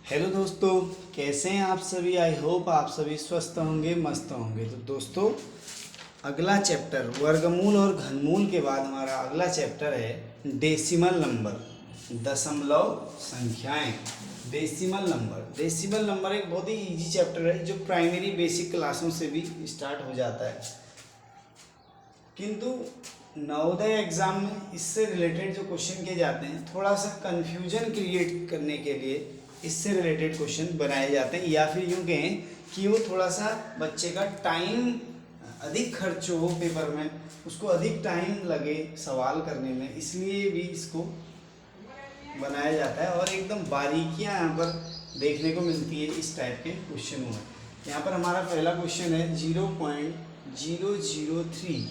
Hello दोस्तों, कैसे हैं आप सभी। आई होप आप सभी स्वस्थ होंगे, मस्त होंगे। तो दोस्तों, अगला चैप्टर वर्गमूल और घनमूल के बाद हमारा अगला चैप्टर है डेसिमल नंबर, दशमलव संख्याएं। डेसिमल नंबर एक बहुत ही इजी चैप्टर है जो प्राइमरी बेसिक क्लासों से भी स्टार्ट हो जाता है, किंतु नवोदय एग्जाम में इससे रिलेटेड जो क्वेश्चन किए जाते हैं, थोड़ा सा कंफ्यूजन क्रिएट करने के लिए इससे रिलेटेड क्वेश्चन बनाए जाते हैं, या फिर यूँ कहें कि वो थोड़ा सा बच्चे का टाइम अधिक खर्च हो पेपर में, उसको अधिक टाइम लगे सवाल करने में, इसलिए भी इसको बनाया जाता है। और एकदम बारीकियां यहाँ पर देखने को मिलती है इस टाइप के क्वेश्चनों में। यहाँ पर हमारा पहला क्वेश्चन है 0.003।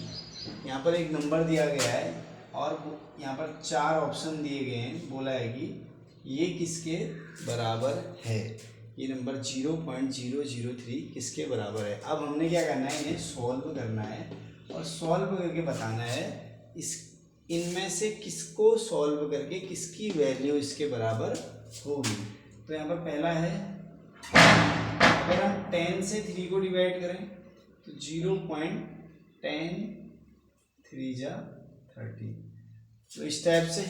यहाँ पर एक नंबर दिया गया है और यहाँ पर 4 ऑप्शन दिए गए हैं। बोला है कि ये किसके बराबर है, ये नंबर 0.003 किसके बराबर है। अब हमने क्या करना है, इन्हें सॉल्व करना है और सॉल्व करके बताना है इस इनमें से किसको सॉल्व करके किसकी वैल्यू इसके बराबर होगी। तो यहाँ पर पहला है, अगर हम 10 से 3 को डिवाइड करें तो 0.10 3 जा 30। तो इस टाइप से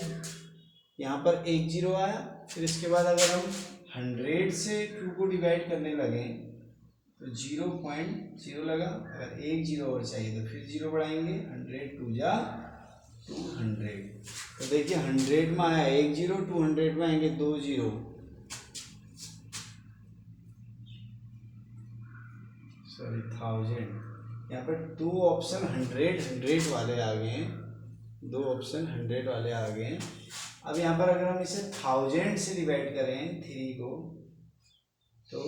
यहाँ पर एक जीरो आया। फिर इसके बाद अगर हम 100 से 2 को डिवाइड करने लगे तो 0.0 लगा। अगर एक जीरो और चाहिए तो फिर जीरो बढ़ाएंगे, 100 2 जा 200। तो देखिए 100 में आया एक जीरो, 200 में आएंगे 2 जीरो, सॉरी 1000। यहाँ पर 2 ऑप्शन 100 वाले आ गए हैं, 2 ऑप्शन 100 वाले आ गए हैं। अब यहाँ पर अगर हम इसे 1000 से डिवाइड करें 3 को तो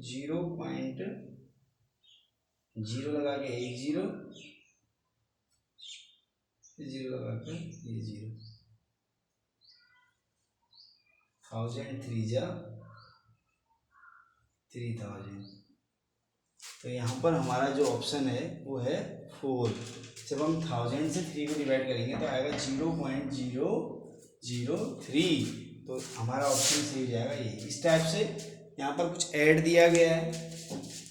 0.0 लगा के एक जीरो, जीरो लगा के ये जीरो, 1000 3 जा 3000। तो यहाँ पर हमारा जो ऑप्शन है वो है 4। जब हम 1000 से 3 को डिवाइड करेंगे तो आएगा 0.003। तो हमारा ऑप्शन सही हो जाएगा ये। इस टाइप से यहाँ पर कुछ ऐड दिया गया है।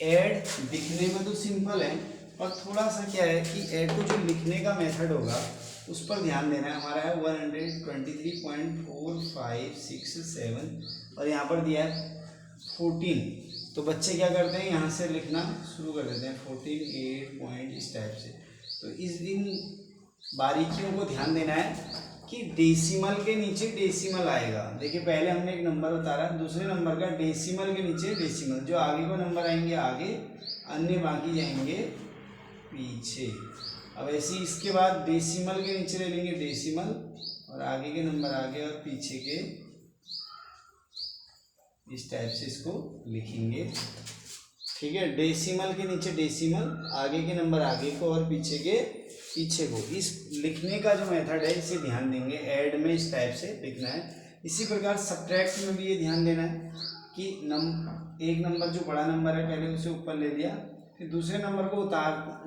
ऐड दिखने में तो सिंपल है, और थोड़ा सा क्या है कि ऐड को जो लिखने का मेथड होगा उस पर ध्यान देना है। हमारा है 123.4567 और यहाँ पर दिया है 14। तो बच्चे क्या करते हैं, यहाँ से लिखना शुरू कर देते हैं 14 8 पॉइंट इस टाइप से। तो इन बारीकियों को ध्यान देना है कि डेसिमल के नीचे डेसिमल आएगा। देखिए पहले हमने एक नंबर उतारा, दूसरे नंबर का डेसिमल के नीचे डेसिमल, जो आगे को नंबर आएंगे आगे, अन्य बाकी जाएंगे पीछे। अब ऐसे ही इसके बाद डेसिमल के नीचे ले लेंगे डेसिमल, और आगे के नंबर आगे और पीछे के इस टाइप से इसको लिखेंगे। ठीक है, डेसिमल के नीचे डेसिमल, आगे के नंबर आगे को और पीछे के पीछे को। इस लिखने का जो मेथड है इसे ध्यान देंगे। ऐड में इस टाइप से लिखना है। इसी प्रकार सब्ट्रैक्ट में भी ये ध्यान देना है कि एक नंबर जो बड़ा नंबर है पहले उसे ऊपर ले लिया, फिर दूसरे नंबर को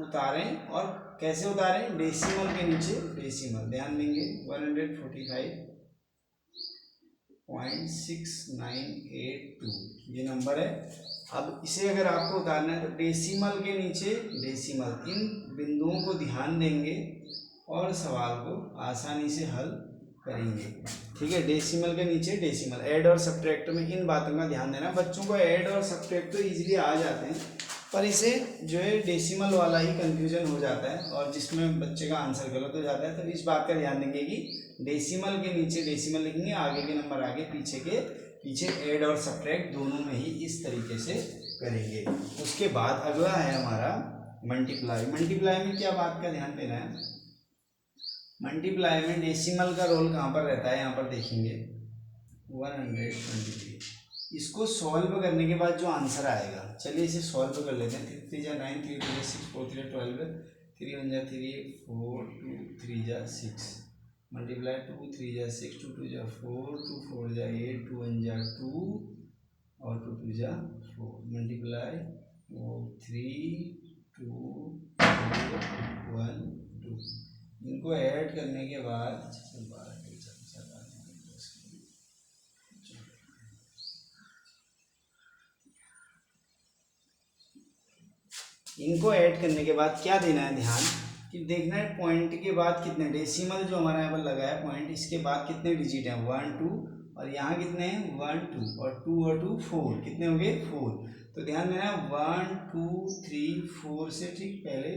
उतारें, और कैसे उतारें, डेसिमल के नीचे डेसिमल। ध्यान देंगे 145.6982 ये नंबर है। अब इसे अगर आपको उतारना है तो डेसिमल के नीचे डेसिमल, इन बिंदुओं को ध्यान देंगे और सवाल को आसानी से हल करेंगे। ठीक है, डेसिमल के नीचे डेसिमल। ऐड और सब्ट्रैक्ट में इन बातों का ध्यान देना। बच्चों को ऐड और सब्ट्रैक्ट तो इजीली आ जाते हैं, पर इसे जो है डेसिमल वाला ही कंफ्यूजन हो जाता है और जिसमें बच्चे का आंसर गलत हो जाता है। तो इस बात का ध्यान देंगे कि डेसिमल के नीचे डेसिमल लिखेंगे, आगे के नंबर आगे, पीछे के पीछे। ऐड और सब्ट्रैक्ट दोनों में ही इस तरीके से करेंगे। उसके बाद अगला है हमारा मल्टीप्लाई। मल्टीप्लाई में क्या बात का ध्यान देना है, मल्टीप्लाई में डेसिमल का रोल कहाँ पर रहता है, यहाँ पर देखेंगे 123। इसको सॉल्व करने के बाद जो आंसर आएगा, चलिए इसे सॉल्व कर लेते हैं। 3 जा 9, 3 2 जा 6, 4 3 12, 3 1 जा 3, 4 2 3 जा 6, मल्टीप्लाई 2 3 जा 6, 2 2 जा 4, 2 4 जा 8, 2 1 जा 2 और 2 2 जा 4, मल्टीप्लाई 3 2 4 1 2। इनको ऐड करने के बाद इनको ऐड करने के बाद क्या देना है ध्यान कि देखना है पॉइंट के बाद कितने डेसिमल जो हमारा यहाँ पर लगा है पॉइंट, इसके बाद कितने डिजिट हैं 1 2, और यहाँ कितने हैं 1 2 और 2 और 2 4, कितने हो गए 4। तो ध्यान देना 1 2 3 4 से ठीक पहले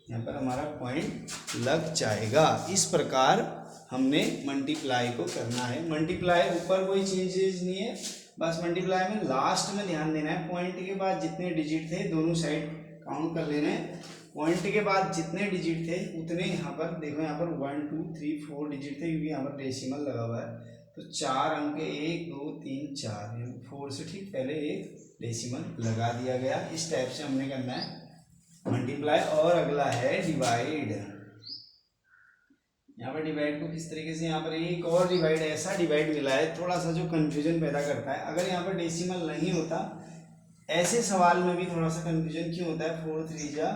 यहाँ पर हमारा पॉइंट लग जाएगा। इस प्रकार हमने मल्टीप्लाई को करना है। मल्टीप्लाई ऊपर कोई चेंजेस नहीं है, बस मल्टीप्लाई में लास्ट में ध्यान देना है पॉइंट के बाद जितने डिजिट थे दोनों साइड काउंट कर लेना है। पॉइंट के बाद जितने डिजिट थे उतने यहाँ पर देखो, यहाँ पर 1 2 3 4 डिजिट थे क्योंकि यहाँ पर डेसिमल लगा हुआ है। तो 4 अंक के 1 2 3 4, 4 से ठीक पहले एक डेसिमल लगा दिया गया। इस टाइप से हमने करना है मल्टीप्लाई। और अगला है डिवाइड। यहाँ पर डिवाइड को किस तरीके से, यहाँ पर एक और डिवाइड ऐसा डिवाइड मिला है थोड़ा सा जो कंफ्यूजन पैदा करता है। अगर यहाँ पर डेसिमल नहीं होता, ऐसे सवाल में भी थोड़ा सा कंफ्यूजन क्यों होता है। 4 3 जा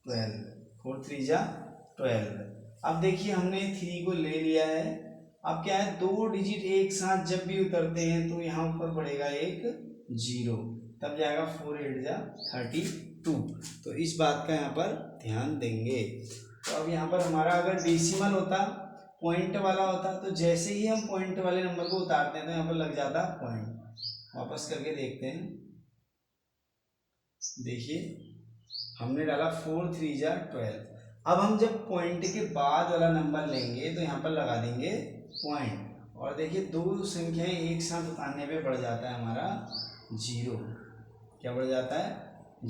12, 4 3 जा 12। अब देखिए हमने 3 को ले लिया है। अब क्या है, दो डिजिट एक साथ जब भी उतरते हैं तो यहाँ ऊपर पड़ेगा एक 0, तब जाएगा 4 8 जा 32। तो इस बात का यहाँ पर ध्यान देंगे। तो अब यहाँ पर हमारा अगर डेसिमल होता, पॉइंट वाला होता, तो जैसे ही हम पॉइंट वाले नंबर को उतारते हैं तो यहाँ पर लग जाता पॉइंट। वापस करके देखते हैं, देखिए हमने डाला 4 3 जा 12। अब हम जब पॉइंट के बाद वाला नंबर लेंगे तो यहाँ पर लगा देंगे पॉइंट, और देखिए दो संख्याएं एक साथ उतारने पे बढ़ जाता है हमारा 0। क्या बढ़ जाता है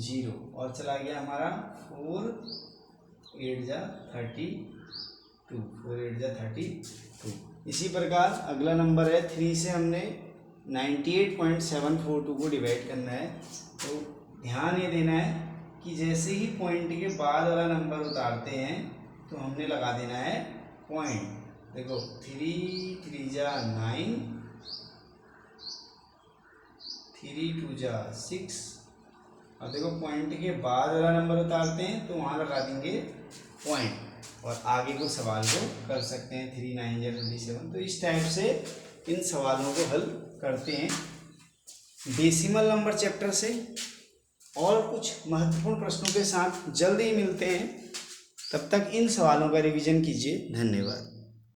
0, और चला गया हमारा 4 8 जा 32, 4 8 जा 32। इसी प्रकार अगला नंबर है 3 से हमने 98.742 को डिवाइड करना है। तो ध्यान ये देना है कि जैसे ही पॉइंट के बाद वाला नंबर उतारते हैं तो हमने लगा देना है पॉइंट। देखो 3 3 जा 9, 3 2 जा 6। अब देखो पॉइंट के बाद वाला नंबर उतारते हैं तो वहाँ लगा देंगे पॉइंट, और आगे को सवाल को कर सकते हैं 3 9 जा 27। तो इस टाइप से इन सवालों को हल करते हैं डेसिमल नंबर चैप्टर से। और कुछ महत्वपूर्ण प्रश्नों के साथ जल्दी ही मिलते हैं, तब तक इन सवालों का रिवीजन कीजिए। धन्यवाद।